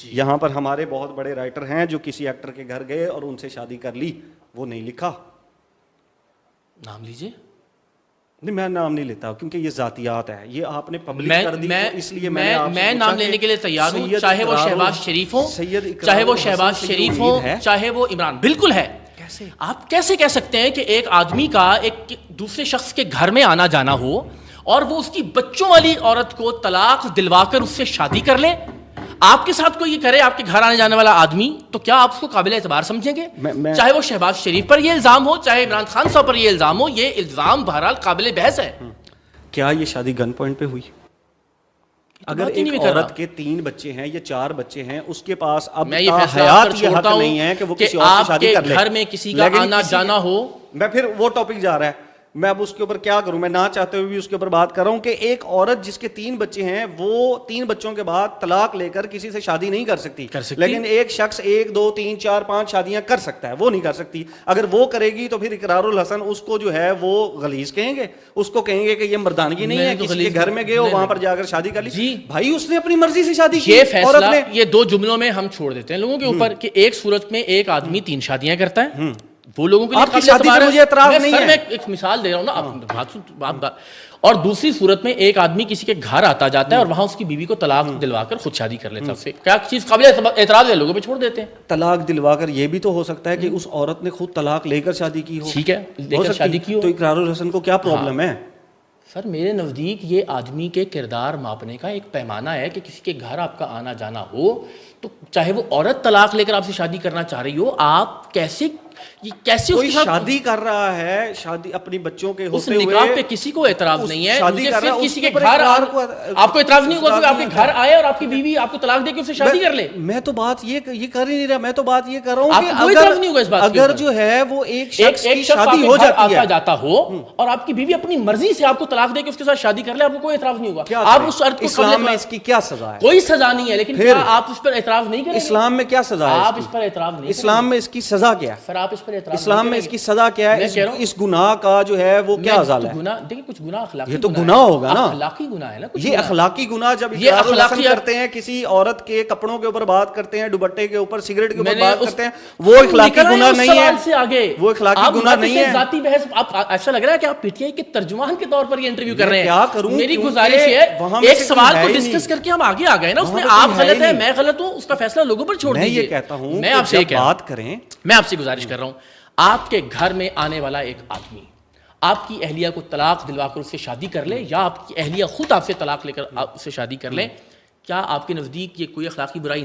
یہاں پر ہمارے بہت بڑے رائٹر ہیں جو کسی ایکٹر کے گھر گئے اور ان سے شادی کر لی, وہ نہیں لکھا. نام لیجئے. نہیں میں نام نہیں لیتا کیونکہ یہ ذاتیات ہے, یہ آپ نے پبلش کر دی اس لیے میں نام لینے کے لیے تیار ہوں, چاہے وہ شہباز شریف ہو, چاہے وہ شہباز شریف ہو, چاہے وہ عمران. بالکل ہے. آپ کیسے کہہ سکتے ہیں کہ ایک آدمی کا ایک دوسرے شخص کے گھر میں آنا جانا ہو اور وہ اس کی بچوں والی عورت کو طلاق دلوا کر اس سے شادی کر لے؟ آپ کے ساتھ کوئی یہ کرے, آپ کے گھر آنے جانے والا آدمی, تو کیا آپ اس کو قابل اعتبار سمجھیں گے؟ چاہے وہ شہباز شریف پر یہ الزام ہو, چاہے عمران خان صاحب پر یہ الزام ہو, یہ الزام بہرحال قابل بحث ہے. کیا یہ شادی گن پوائنٹ پہ ہوئی؟ اگر ایک عورت کے 3 بچے ہیں یا 4 بچے ہیں, اس کے پاس اب حیات یہ حق نہیں ہے کہ وہ کسی اور سے شادی کر لے. گھر میں کسی کا آنا جانا ہو, میں پھر وہ ٹاپک جا رہا ہے, میں اب اس کے اوپر کیا کروں, میں نہ چاہتے ہوئے بھی اس کے اوپر بات کر رہا ہوں کہ ایک عورت جس کے 3 بچے ہیں وہ 3 بچوں کے بعد طلاق لے کر کسی سے شادی نہیں کر سکتی, لیکن ایک شخص 1 2 3 4 5 شادیاں کر سکتا ہے, وہ نہیں کر سکتی. اگر وہ کرے گی تو پھر اقرار الحسن اس کو جو ہے وہ غلیظ کہیں گے, اس کو کہیں گے کہ یہ مردانگی نہیں ہے, کسی کے گھر میں گئے ہو وہاں پر جا کر شادی کر لی. جی بھائی اس نے اپنی مرضی سے شادی کی. یہ فیصلہ یہ 2 جملوں میں ہم چھوڑ دیتے ہیں لوگوں کے اوپر کہ ایک صورت میں ایک آدمی 3 شادیاں کرتا ہے, وہ لوگوں کے لیے شادی پہ مجھے اعتراض نہیں ہے. میں ایک مثال دے رہا ہوں نا, اور دوسری صورت میں ایک آدمی کسی کے گھر آتا جاتا ہے اور وہاں اس کی بیوی کو طلاق دلوا کر خود شادی کر لیتا ہے. اس سے کیا چیز قابل اعتراض ہے, لوگوں پہ چھوڑ دیتے ہیں. طلاق دلوا کر یہ بھی تو ہو سکتا ہے کہ اس عورت نے خود طلاق لے کر شادی کی ہو. ٹھیک ہے, لے کر شادی کی ہو, تو اقرار الحسن کو کیا پرابلم ہے؟ سر میرے نزدیک یہ آدمی کے کردار ماپنے کا ایک پیمانہ ہے کہ کسی کے گھر آپ کا آنا جانا ہو تو چاہے وہ عورت طلاق لے کر آپ سے شادی کرنا چاہ رہی ہو, آپ کیسے کوئی شادی کر رہا ہے, شادی اپنی بچوں کے ہوتے ہوئے, نکاح پہ کسی کو اعتراض نہیں ہے, شادی کر رہا ہے کسی کے گھر آپ کو اعتراض نہیں ہوگا کہ آپ کے گھر آئے اور آپ کی بیوی آپ کو طلاق دے کے اس سے شادی کر لے. میں تو بات یہ کر ہی نہیں رہا, میں تو بات یہ کر رہا ہوں کہ کوئی اعتراض نہیں ہوگا اس بات کی. اگر جو ہے وہ ایک شخص کی شادی ہو جاتی ہے جاتا ہو اور آپ کی بیوی اپنی مرضی سے آپ کو طلاق دے کے اس کے ساتھ شادی کر لے, آپ کو کوئی اعتراض نہیں ہوگا. آپ اس عورت کو اسلام میں اس کی کیا سزا ہے؟ کوئی سزا نہیں ہے, لیکن کیا آپ اس پر اعتراض نہیں کریں گے؟ اسلام میں کیا سزا ہے؟ آپ اس پر اعتراض نہیں, اسلام میں اس کی سزا کیا ہے؟ سر آپ اس پر اعتراض, اسلام میں اس کی سزا کیا ہے؟ اس گناہ کا جو ہے وہ کیا ازالہ ہے؟ دیکھیں کچھ گناہ اخلاقی, یہ تو گناہ ہوگا نا, اخلاقی گناہ ہے نا. یہ اخلاقی گناہ جب اقرار الحسن کرتے ہیں, کسی عورت کے کپڑوں کے اوپر بات کرتے ہیں, دوپٹے کے اوپر, سگریٹ کے اوپر بات کرتے ہیں, وہ اخلاقی گناہ نہیں ہے, وہ اخلاقی گناہ نہیں ہے. ذاتی بحث, آپ ایسا لگ رہا ہے کہ آپ پی ٹی آئی کے ترجمان کے طور پر یہ انٹرویو کر رہے ہیں. کیا کروں, میری گزارش ہے ایک سوال کو ڈسکس کر کے ہم آگے آ گئے نا, اس میں آپ غلط ہیں میں غلط ہوں, اس کا فیصلہ لوگوں پر چھوڑ دیجیے. میں یہ کہتا ہوں میں آپ سے بات کریں, میں آپ سے گزارش کر رہا ہوں, آپ کے گھر میں آنے والا ایک آدمی آپ کی اہلیہ کو طلاق دلوا کر اس سے شادی کر لے, یا آپ کی اہلیہ خود آپ سے طلاق لے کر اس سے شادی کر لیں, کیا آپ کے نزدیک یہ کوئی اخلاقی برائی